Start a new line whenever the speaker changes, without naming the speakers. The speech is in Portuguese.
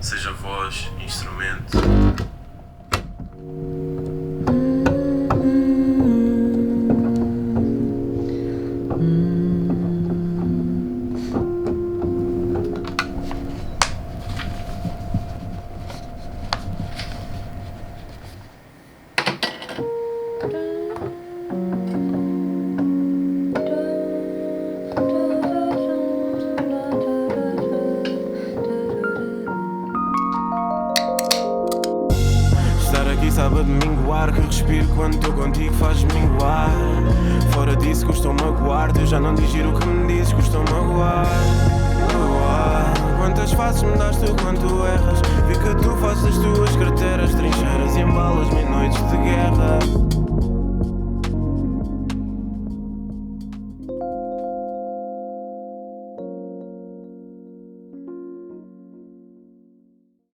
seja voz, instrumento.
Estar aqui sabe de minguar, que respiro quando estou contigo faz minguar. Fora disso custou magoar, eu já não digiro o que me dizes, custou magoar. Quantas faces me das tu quando tu erras? Vi que tu fazes as tuas carteiras, trincheiras e embalas mil noites de guerra.